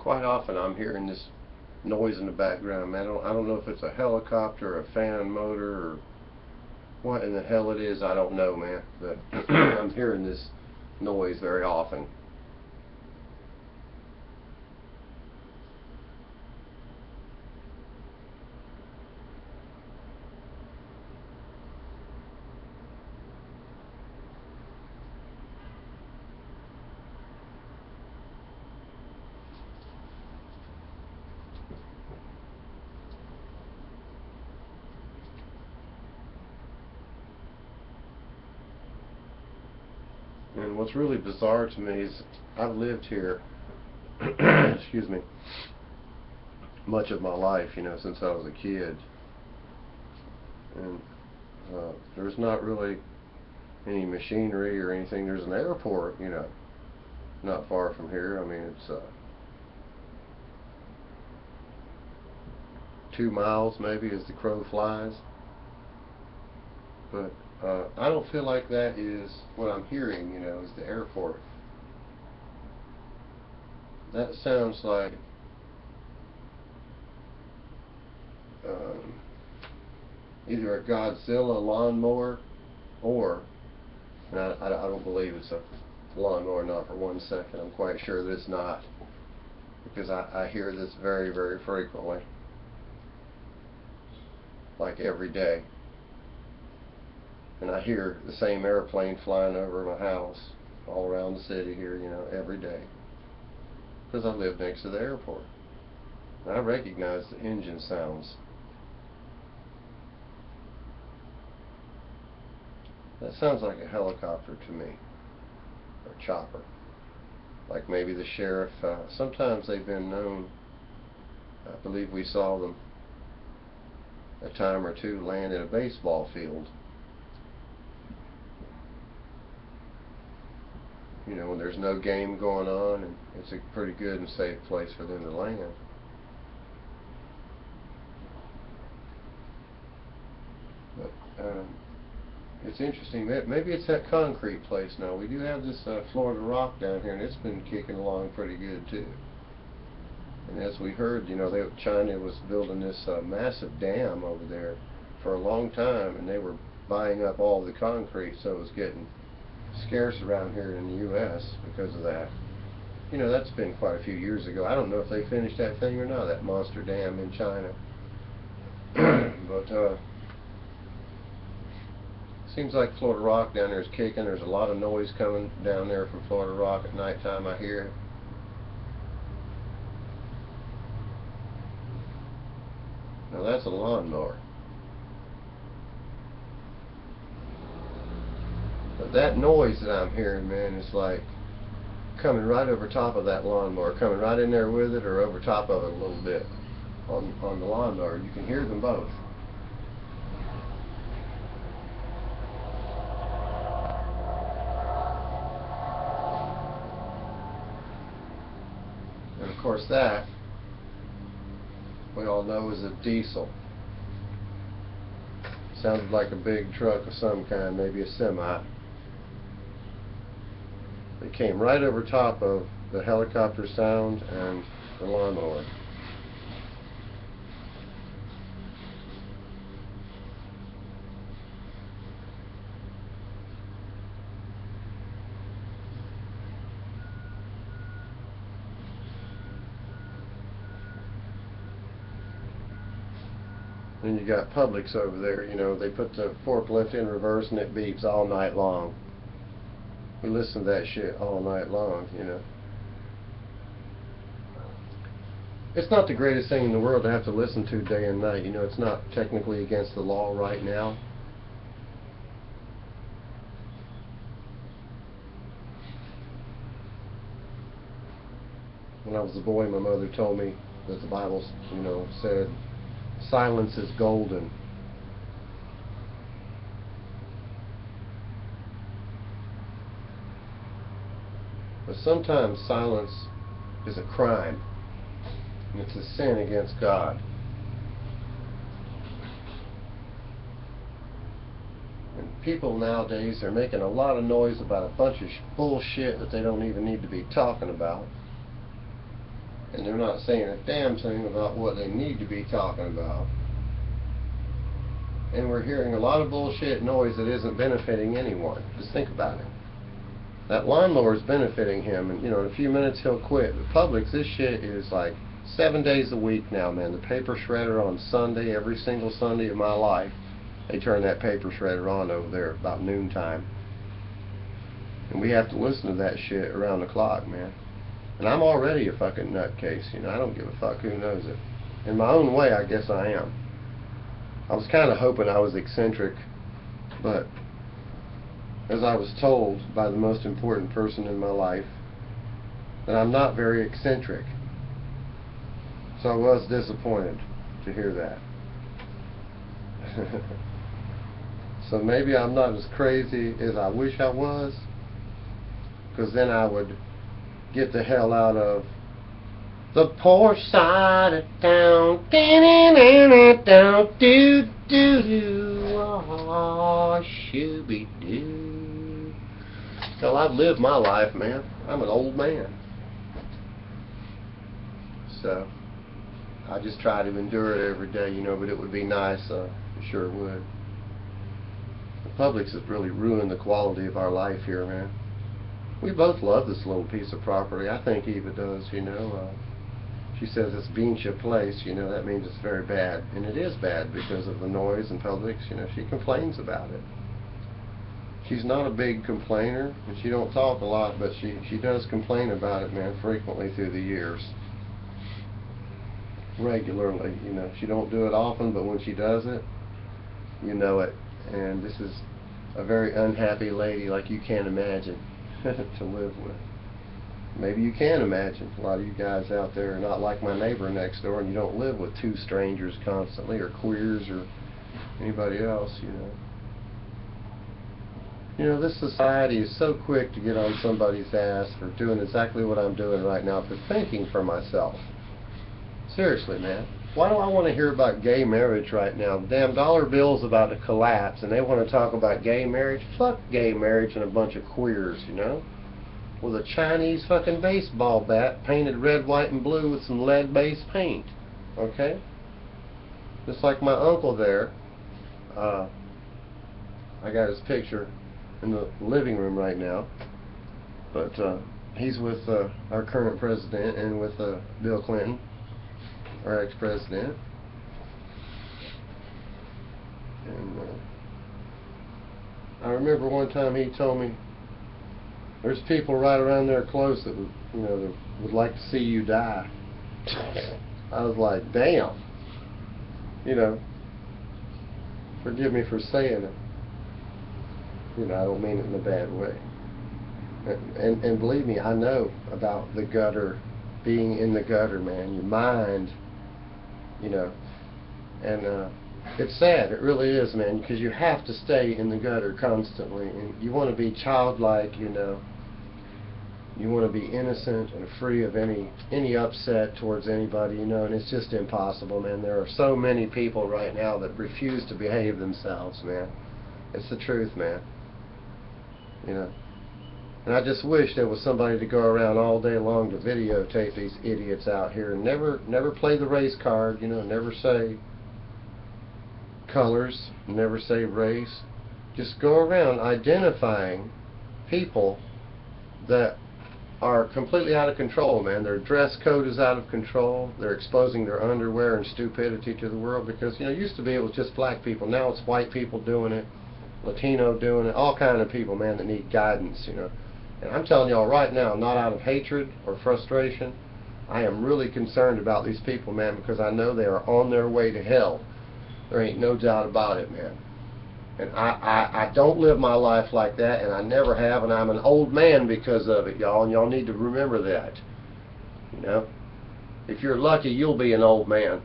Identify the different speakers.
Speaker 1: Quite often I'm hearing this noise in the background, man. I don't know if it's a helicopter, a fan motor, or what in the hell it is. I don't know, man. But I'm hearing this noise very often. And what's really bizarre to me is I've lived here, excuse me, much of my life, since I was a kid. And there's not really any machinery or anything. There's an airport, not far from here. I mean, it's 2 miles maybe as the crow flies. But I don't feel like that is what I'm hearing, is the airport. That sounds like either a Godzilla lawnmower or, and I don't believe it's a lawnmower, not for 1 second. I'm quite sure that it's not, because I hear this very, very frequently, like every day. And I hear the same airplane flying over my house all around the city here, every day, because I live next to the airport. And I recognize the engine sounds. That sounds like a helicopter to me, or a chopper. Like maybe the sheriff. Sometimes they've been known, I believe we saw them a time or two land in a baseball field. When there's no game going on, and it's a pretty good and safe place for them to land. But it's interesting. Maybe it's that concrete place now. We do have this Florida Rock down here, and it's been kicking along pretty good too. And as we heard, China was building this massive dam over there for a long time, and they were buying up all the concrete, so it was getting scarce around here in the U.S. because of that. That's been quite a few years ago. I don't know if they finished that thing or not, that monster dam in China. But seems like Florida Rock down there is kicking. There's a lot of noise coming down there from Florida Rock at nighttime. I hear it. Now that's a lawnmower. But that noise that I'm hearing, man, is like coming right over top of that lawnmower, coming right in there with it, or over top of it a little bit on the lawnmower. You can hear them both. And of course that, we all know, is a diesel. Sounded like a big truck of some kind, maybe a semi. It came right over top of the helicopter sound and the lawnmower. Then you got Publix over there, they put the forklift in reverse and it beeps all night long. We listen to that shit all night long, It's not the greatest thing in the world to have to listen to day and night. It's not technically against the law right now. When I was a boy, my mother told me that the Bible, said silence is golden. But sometimes silence is a crime, and it's a sin against God. And people nowadays are making a lot of noise about a bunch of bullshit that they don't even need to be talking about. and they're not saying a damn thing about what they need to be talking about. And we're hearing a lot of bullshit noise that isn't benefiting anyone. Just think about it. That lawnmower is benefiting him, and in a few minutes he'll quit. But Publix, this shit is like 7 days a week now, man. The paper shredder on Sunday, every single Sunday of my life, they turn that paper shredder on over there about noontime. And we have to listen to that shit around the clock, man. And I'm already a fucking nutcase, I don't give a fuck who knows it. In my own way, I guess I am. I was kind of hoping I was eccentric, but as I was told by the most important person in my life, that I'm not very eccentric. So I was disappointed to hear that. So maybe I'm not as crazy as I wish I was, because then I would get the hell out of the poor side of town. Down, do do do, oh, shooby doo. Hell, I've lived my life, man. I'm an old man. So I just try to endure it every day, but it would be nice, it sure would. The Publix has really ruined the quality of our life here, man. We both love this little piece of property. I think Eva does, She says it's Beansha Place, that means it's very bad. And it is bad because of the noise and Publix, she complains about it. She's not a big complainer, and she don't talk a lot, but she does complain about it, man, frequently through the years. Regularly, She don't do it often, but when she does it, you know it. And this is a very unhappy lady like you can't imagine to live with. Maybe you can imagine. A lot of you guys out there are not like my neighbor next door, and you don't live with two strangers constantly, or queers, or anybody else, This society is so quick to get on somebody's ass for doing exactly what I'm doing right now, for thinking for myself. Seriously, man. Why do I want to hear about gay marriage right now? The damn dollar bill's about to collapse, and they want to talk about gay marriage? Fuck gay marriage and a bunch of queers, with a Chinese fucking baseball bat painted red, white, and blue with some lead-based paint. Okay? Just like my uncle there. I got his picture in the living room right now. But he's with our current president and with Bill Clinton, our ex-president. And I remember one time he told me, there's people right around there close that would, that would like to see you die. I was like, damn. Forgive me for saying it. I don't mean it in a bad way. And believe me, I know about the gutter, being in the gutter, man. Your mind, and it's sad, it really is, man, because you have to stay in the gutter constantly, and you want to be childlike, you want to be innocent and free of any upset towards anybody, and it's just impossible, man. There are so many people right now that refuse to behave themselves, man. It's the truth, man. And I just wish there was somebody to go around all day long to videotape these idiots out here and never play the race card, never say colors, never say race. Just go around identifying people that are completely out of control, man. Their dress code is out of control. They're exposing their underwear and stupidity to the world because, used to be it was just black people. Now it's white people doing it, Latino doing it, all kind of people, man, that need guidance, And I'm telling y'all right now, not out of hatred or frustration, I am really concerned about these people, man, because I know they are on their way to hell. There ain't no doubt about it, man. And I don't live my life like that, and I never have, and I'm an old man because of it, y'all, and y'all need to remember that. If you're lucky, you'll be an old man.